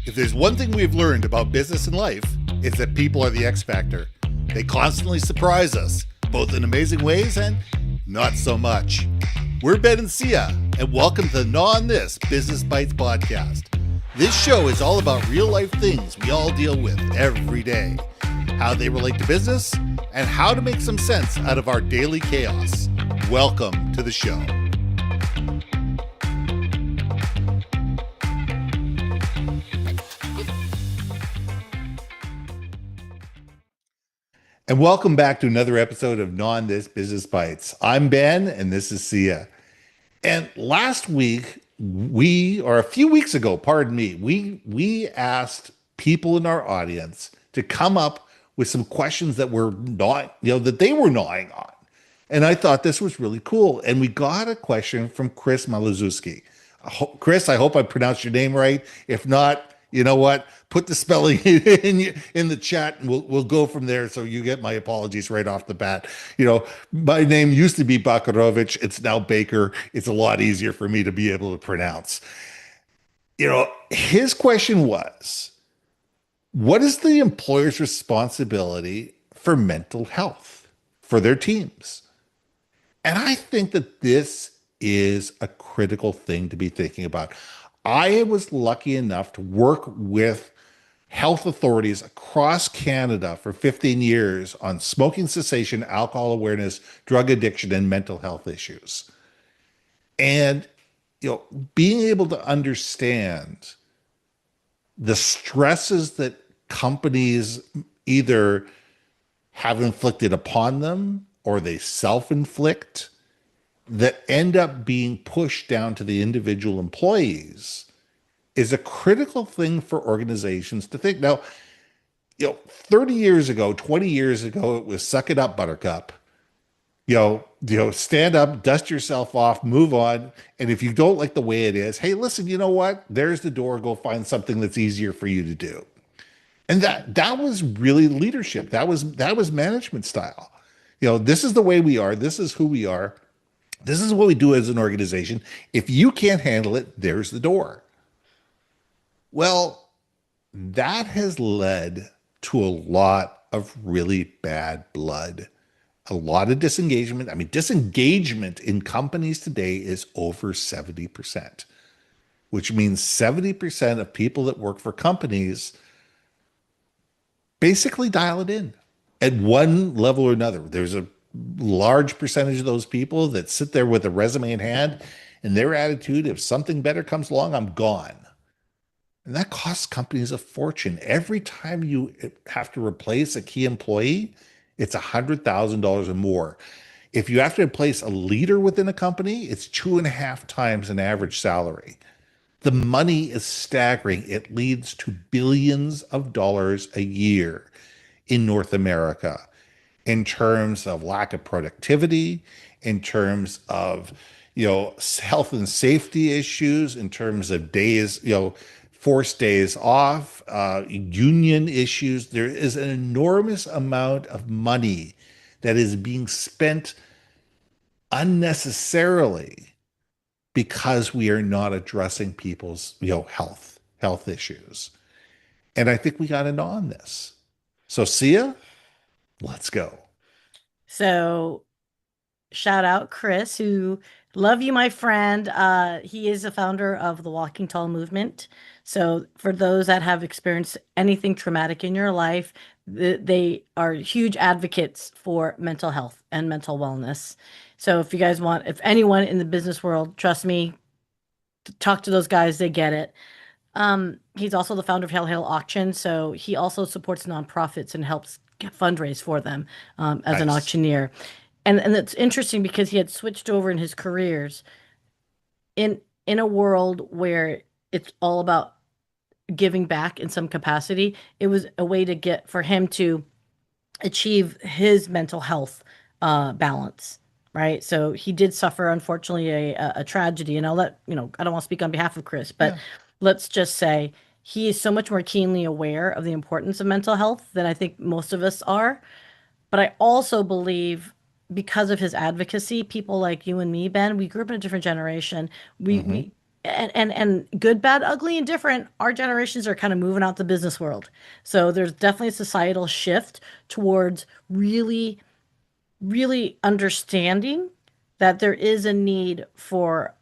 If there's one thing we've learned about business and life, it's that people are the X factor. They constantly surprise us, both in amazing ways and not so much. We're Ben and Syya, and welcome to the Gnaw on This Business Bites podcast. This show is all about real life things we all deal with every day, how they relate to business, and how to make some sense out of our daily chaos. Welcome to the show. And welcome back to another episode of Gnaw on This Business Bites. I'm Ben, and this is Syya. And last week, a few weeks ago, pardon me, we asked people in our audience to come up with some questions that were not, that they were gnawing on. And I thought this was really cool. And we got a question from Chris Malazewski. Chris, I hope I pronounced your name right. If not, you know what? Put the spelling in the chat, and we'll go from there. So you get my apologies right off the bat. My name used to be Bakarovich. It's now Baker. It's a lot easier for me to be able to pronounce. His question was, what is the employer's responsibility for mental health for their teams? And I think that this is a critical thing to be thinking about. I was lucky enough to work with health authorities across Canada for 15 years on smoking cessation, alcohol awareness, drug addiction, and mental health issues. And, being able to understand the stresses that companies either have inflicted upon them or they self-inflict that end up being pushed down to the individual employees is a critical thing for organizations to think. Now, 30 years ago, 20 years ago, it was suck it up, buttercup. Stand up, dust yourself off, move on. And if you don't like the way it is, hey, listen, you know what? There's the door. Go find something that's easier for you to do. And that was really leadership. That was management style. This is the way we are. This is who we are. This is what we do as an organization. If you can't handle it, there's the door. Well, that has led to a lot of really bad blood, a lot of disengagement. I mean, disengagement in companies today is over 70%, which means 70% of people that work for companies basically dial it in at one level or another. There's a large percentage of those people that sit there with a resume in hand and their attitude, if something better comes along, I'm gone. And that costs companies a fortune. Every time you have to replace a key employee, it's $100,000 or more. If you have to replace a leader within a company, it's 2.5 times an average salary. The money is staggering. It leads to billions of dollars a year in North America, in terms of lack of productivity, in terms of, health and safety issues, in terms of days, forced days off, union issues. There is an enormous amount of money that is being spent unnecessarily because we are not addressing people's, health issues. And I think we got to know on this. So, Syya, let's go. So shout out Chris, who love you, my friend. He is a founder of the Walking Tall movement. So for those that have experienced anything traumatic in your life, they are huge advocates for mental health and mental wellness. So if you guys if anyone in the business world, trust me, talk to those guys, they get it. He's also the founder of Hail Hail Auction. So he also supports nonprofits and helps fundraise for them as an auctioneer. And it's interesting because he had switched over in his careers in a world where it's all about giving back in some capacity. It was a way for him to achieve his mental health balance, right? So he did suffer, unfortunately, a tragedy. And I don't want to speak on behalf of Chris, but let's just say he is so much more keenly aware of the importance of mental health than I think most of us are. But I also believe because of his advocacy, people like you and me, Ben, we grew up in a different generation. We and good, bad, ugly, and different, our generations are kind of moving out the business world. So there's definitely a societal shift towards really, really understanding that there is a need for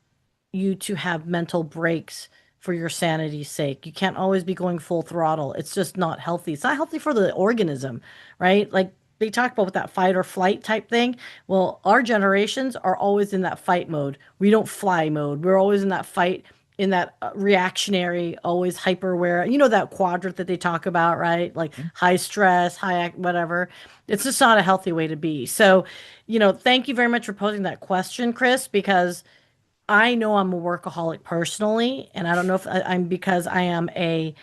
you to have mental breaks for your sanity's sake. You can't always be going full throttle. It's just not healthy. It's not healthy for the organism, right? Like they talk about with that fight or flight type thing. Well, our generations are always in that fight mode. We don't fly mode. We're always in that fight, in that reactionary, always hyper aware. You know that quadrant that they talk about, right? Like high stress, whatever. It's just not a healthy way to be. So, thank you very much for posing that question, Chris, because I know I'm a workaholic personally, and I don't know if I'm because I am a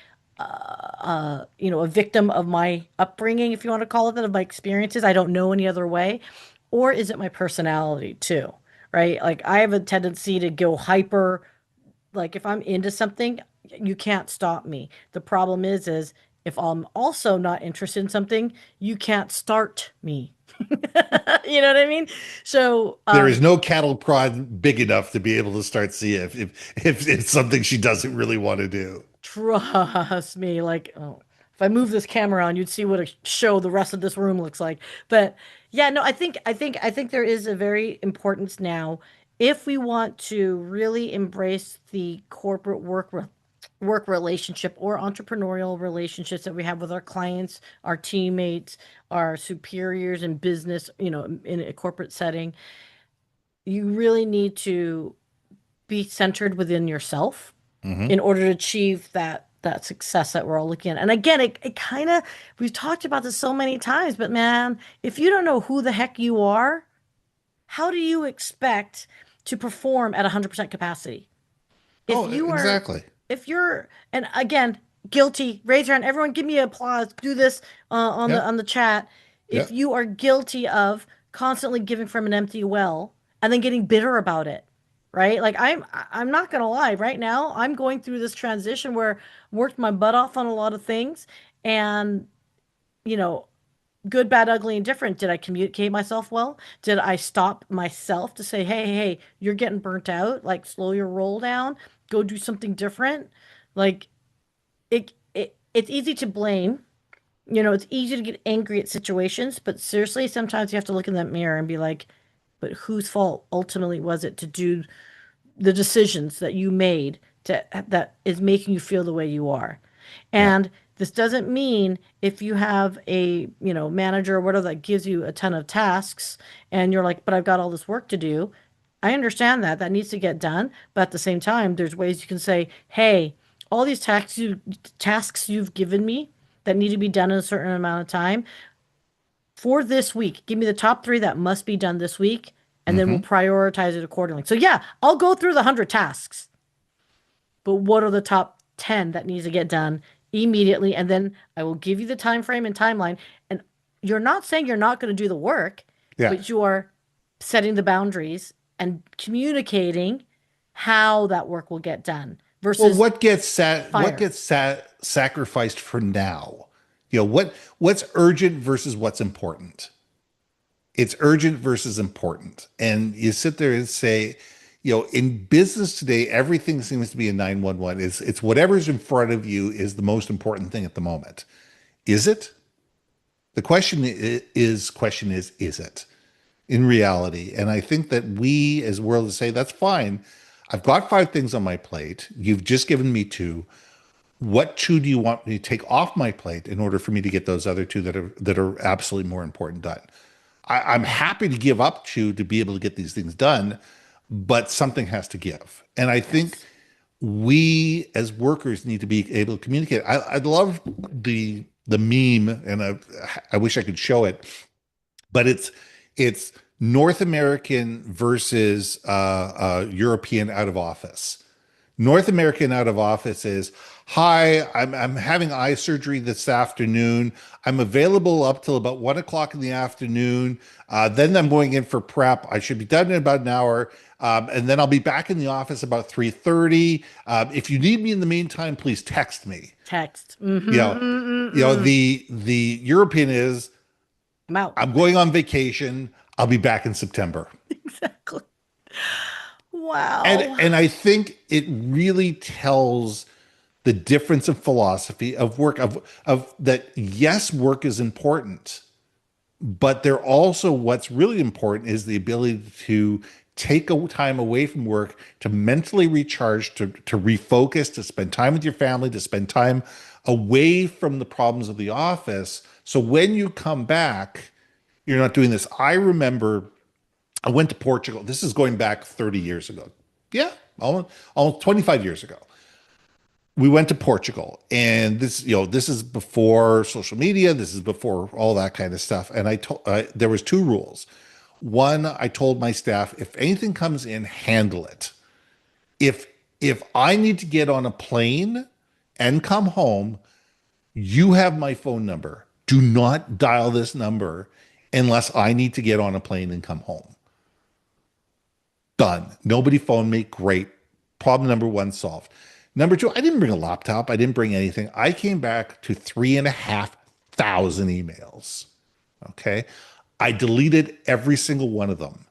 victim of my upbringing, if you want to call it that, of my experiences. I don't know any other way. Or is it my personality too? Right? Like I have a tendency to go hyper, like if I'm into something, you can't stop me. The problem is if I'm also not interested in something, you can't start me. You know what I mean? So, There is no cattle prod big enough to be able to start Syya if it's something she doesn't really want to do. trust me, like, oh, if I move this camera on, you'd see what a show the rest of this room looks like. But yeah, no, I think there is a very importance now if we want to really embrace the corporate work relationship or entrepreneurial relationships that we have with our clients, our teammates, our superiors in business, in a corporate setting. You really need to be centered within yourself Hmm. in order to achieve that success that we're all looking at. And again, it kind of we've talked about this so many times, but man, if you don't know who the heck you are, how do you expect to perform at 100% capacity? If Oh, you are, exactly. if you're, and again, guilty, raise your hand. Everyone, give me applause. Do this on the Yeah. on the chat. Yeah. If you are guilty of constantly giving from an empty well and then getting bitter about it, right? Like I'm not gonna lie. Right now, I'm going through this transition where I worked my butt off on a lot of things, and you know, good, bad, ugly, and different. Did I communicate myself well? Did I stop myself to say, hey, you're getting burnt out. Like, slow your roll down. Go do something different. Like, it's easy to blame. It's easy to get angry at situations, but seriously, sometimes you have to look in that mirror and be like, but whose fault ultimately was it to do the decisions that you made that is making you feel the way you are? Yeah. And this doesn't mean if you have a, manager or whatever that gives you a ton of tasks and you're like, but I've got all this work to do. I understand that needs to get done, but at the same time, there's ways you can say, "Hey, all these tasks you've given me that need to be done in a certain amount of time for this week. Give me the top 3 that must be done this week, and then we'll Hmm. prioritize it accordingly." So yeah, I'll go through the 100 tasks, but what are the top 10 that needs to get done immediately? And then I will give you the time frame and timeline. And you're not saying you're not going to do the work, Yeah. but you are setting the boundaries and communicating how that work will get done Well, versus fire. sacrificed for now? What's urgent versus what's important? It's urgent versus important. And you sit there and say, in business today, everything seems to be a 911. It's whatever's in front of you is the most important thing at the moment. Is it? The question is it in reality? And I think that we as a world say, that's fine. I've got 5 things on my plate. You've just given me 2. What 2 do you want me to take off my plate in order for me to get those other 2 that are absolutely more important done? I'm happy to give up 2 to be able to get these things done, but something has to give. And I think Yes. we as workers need to be able to communicate. I love the meme, and I wish I could show it, but it's North American versus European out of office. North American out of office is, hi, I'm having eye surgery this afternoon. I'm available up till about 1 o'clock in the afternoon. Then I'm going in for prep. I should be done in about an hour. And then I'll be back in the office about 3:30. If you need me in the meantime, please text me. Text. You know, the European is, I'm out. I'm going on vacation. I'll be back in September. Exactly. Wow. And I think it really tells the difference of philosophy of work of that yes, work is important, but they're also what's really important is the ability to take a time away from work to mentally recharge, to refocus, to spend time with your family, to spend time away from the problems of the office. So when you come back, you're not doing this. I remember I went to Portugal. This is going back 30 years ago. Yeah, almost 25 years ago. We went to Portugal, and this is before social media. This is before all that kind of stuff. And I told there was two rules. One, I told my staff, if anything comes in, handle it. If if I need to get on a plane and come home, you have my phone number. Do not dial this number unless I need to get on a plane and come home. Done. Nobody phoned me. Great. Problem number one solved. Number two, I didn't bring a laptop. I didn't bring anything. I came back to 3,500 emails. Okay. I deleted every single one of them.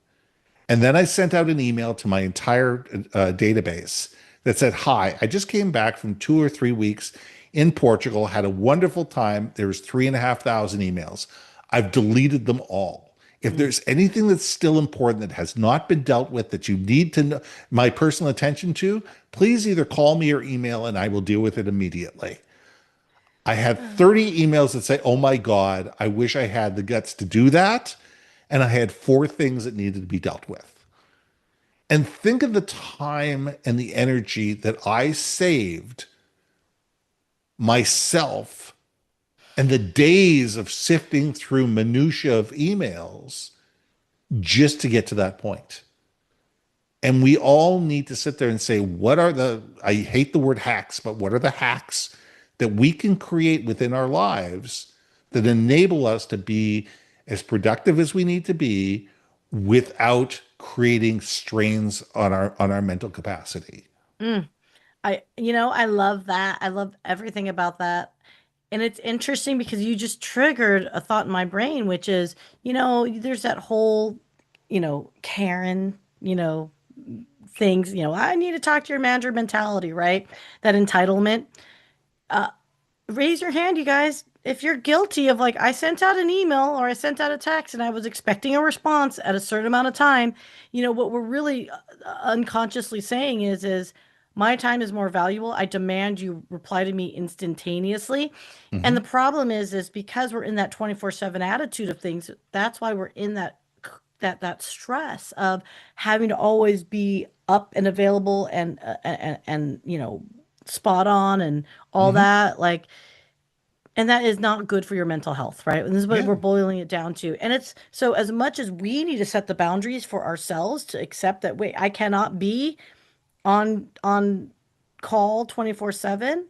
And then I sent out an email to my entire database that said, "Hi, I just came back from 2 or 3 weeks in Portugal, had a wonderful time. There was 3,500 emails. I've deleted them all. If Mm. there's anything that's still important that has not been dealt with that you need to know my personal attention to, please either call me or email and I will deal with it immediately." I had 30 emails that say, "Oh my God, I wish I had the guts to do that." And I had four things that needed to be dealt with. And think of the time and the energy that I saved myself and the days of sifting through minutia of emails just to get to that point. And we all need to sit there and say, what are I hate the word hacks, but what are the hacks that we can create within our lives that enable us to be as productive as we need to be without creating strains on our mental capacity? Mm. I love that. I love everything about that. And it's interesting because you just triggered a thought in my brain, which is, there's that whole, Karen, things, I need to talk to your manager mentality, right? That entitlement. Uh, Raise your hand, you guys, if you're guilty of, like, I sent out an email or I sent out a text and I was expecting a response at a certain amount of time. What we're really unconsciously saying is my time is more valuable. I demand you reply to me instantaneously. And the Mhm. problem is because we're in that 24/7 attitude of things, that's why we're in that stress of having to always be up and available and spot on and all Mhm. that, like, and that is not good for your mental health, right? And this is what Yeah. we're boiling it down to. And it's so, as much as we need to set the boundaries for ourselves to accept that, wait, I cannot be on call 24/7,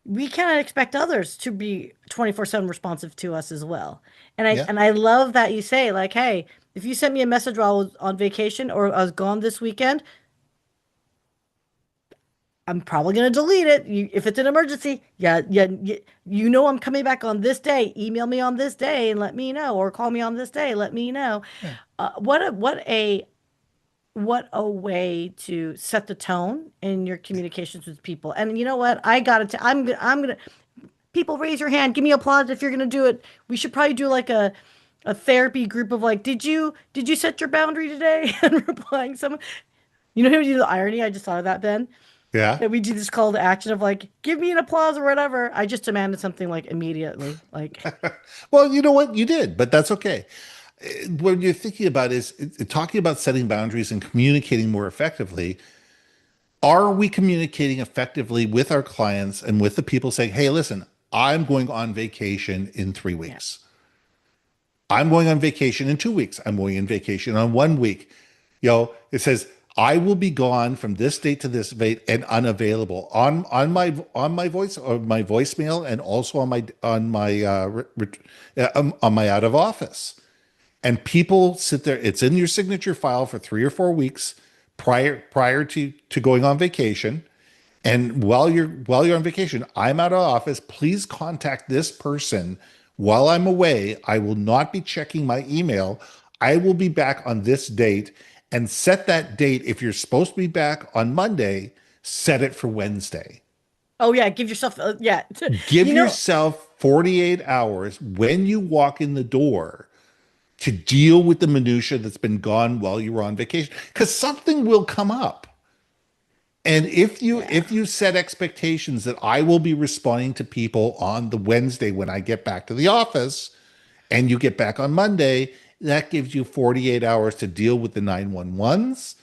we cannot expect others to be 24/7 responsive to us as well. And I Yeah. and I love that you say, like, hey, if you sent me a message while I was on vacation or I was gone this weekend, I'm probably gonna delete it. If it's an emergency, yeah, yeah, I'm coming back on this day. Email me on this day and let me know, or call me on this day, let me know. Yeah. What a way to set the tone in your communications with people. And you know what? I got to. I'm gonna. People, raise your hand. Give me applause if you're gonna do it. We should probably do like a therapy group of, like, did you set your boundary today? And replying someone. You know who do the irony? I just thought of that, Ben. Yeah. That we do this call to action of, like, give me an applause or whatever. I just demanded something, like, immediately. Like, Well, you know what? You did, but that's okay. What you're thinking about is talking about setting boundaries and communicating more effectively. Are we communicating effectively with our clients and with the people saying, "Hey, listen, I'm going on vacation in three yeah. weeks. I'm going on vacation in 2 weeks. I'm going on vacation on 1 week." It says, "I will be gone from this date to this date and unavailable on my voice or my voicemail and also on my out of office." And people sit there. It's in your signature file for 3 or 4 weeks prior to going on vacation. And while you're on vacation, I'm out of office. Please contact this person while I'm away. I will not be checking my email. I will be back on this date. and set that date. If you're supposed to be back on Monday, set it for Wednesday. Oh yeah, give yourself yeah. Give You know, yourself 48 hours when you walk in the door to deal with the minutia that's been gone while you were on vacation, because something will come up. And yeah. if you set expectations that I will be responding to people on the Wednesday when I get back to the office, and you get back on Monday, that gives you 48 hours to deal with the 911s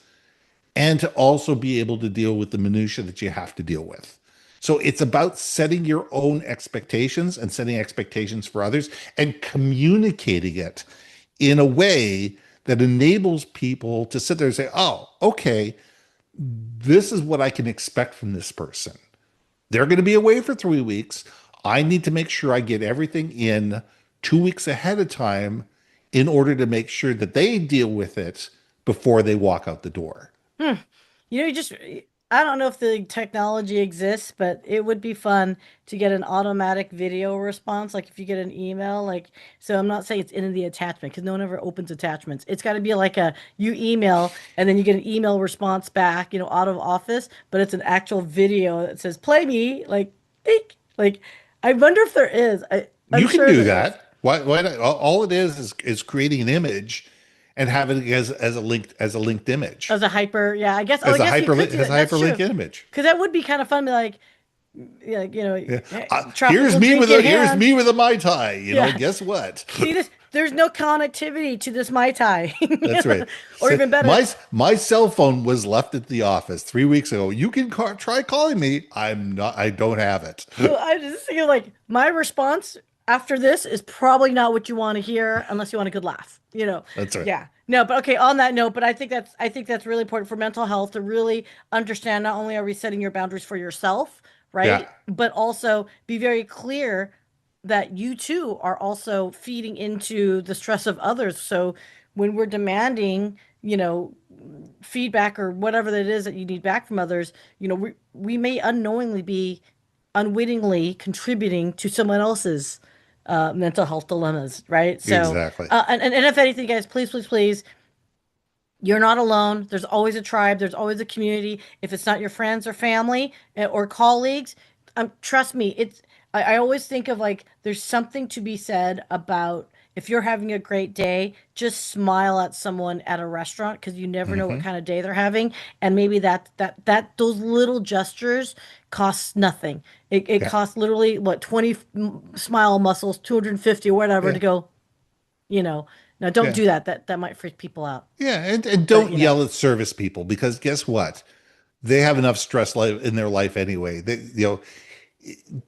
and to also be able to deal with the minutia that you have to deal with. So it's about setting your own expectations and setting expectations for others and communicating it in a way that enables people to sit there and say, oh, okay, this is what I can expect from this person. They're going to be away for 3 weeks. I need to make sure I get everything in 2 weeks ahead of time in order to make sure that they deal with it before they walk out the door. Hmm. You just, I don't know if the technology exists, but it would be fun to get an automatic video response. Like if you get an email, like, so I'm not saying it's in the attachment because no one ever opens attachments. It's got to be like you email and then you get an email response back, out of office, but it's an actual video that says, play me, like, think. Like, I wonder if there is. I'm You can sure do there is. that. Why not? All it is creating an image and having it as a linked image, As a hyper, yeah, I guess. Oh, I as a guess you could hyperlink do as a that. That's hyperlink true. image. Because that would be kind of fun. Be like, yeah, Yeah. tropical drink in Here's hand. me with a Mai Tai. Yeah. Guess what? See this? There's no connectivity to this Mai Tai. That's right. Or So even better. my cell phone was left at the office 3 weeks ago. You can try calling me. I don't have it. So I just thinking like my response after this is probably not what you want to hear unless you want a good laugh. That's right. Yeah. No, but okay, on that note, but I think that's really important for mental health to really understand not only are we setting your boundaries for yourself, Yeah. right? But also be very clear that you too are also feeding into the stress of others. So when we're demanding, feedback or whatever that is that you need back from others, we may unknowingly be unwittingly contributing to someone else's mental health dilemmas, right? So, Exactly. and if anything, guys, please, please, please, you're not alone. There's always a tribe. There's always a community. If it's not your friends or family or colleagues, trust me, I always think of like there's something to be said about if you're having a great day, just smile at someone at a restaurant because you never know what Hmm. kind of day they're having, and maybe that those little gestures costs nothing. It Yeah. costs literally what 20 smile muscles, 250 or whatever Yeah. to go. You know, now don't Yeah. do that. That might freak people out. Yeah. And But don't yell at service people, because guess what? They have enough stress in their life anyway.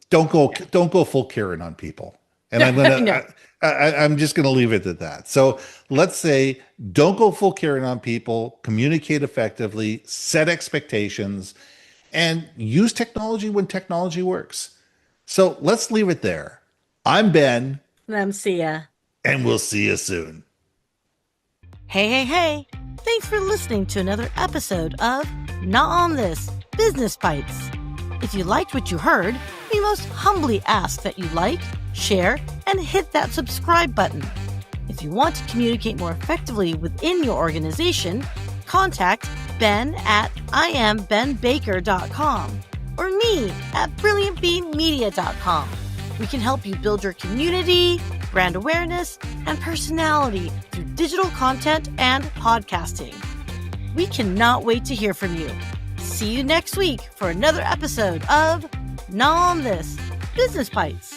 Don't go full Karen on people. And no. I'm just gonna leave it at that. So let's say don't go full Karen on people, communicate effectively, set expectations, and use technology when technology works. So let's leave it there. I'm Ben, And I'm Sia. and we'll see you soon. Hey, hey, hey! Thanks for listening to another episode of Not On This Business Bites. If you liked what you heard, we most humbly ask that you like, share, and hit that subscribe button. If you want to communicate more effectively within your organization, contact Ben at IamBenBaker.com or me at BrilliantBeeMedia.com. We can help you build your community, brand awareness, and personality through digital content and podcasting. We cannot wait to hear from you. See you next week for another episode of Not On This Business Bites.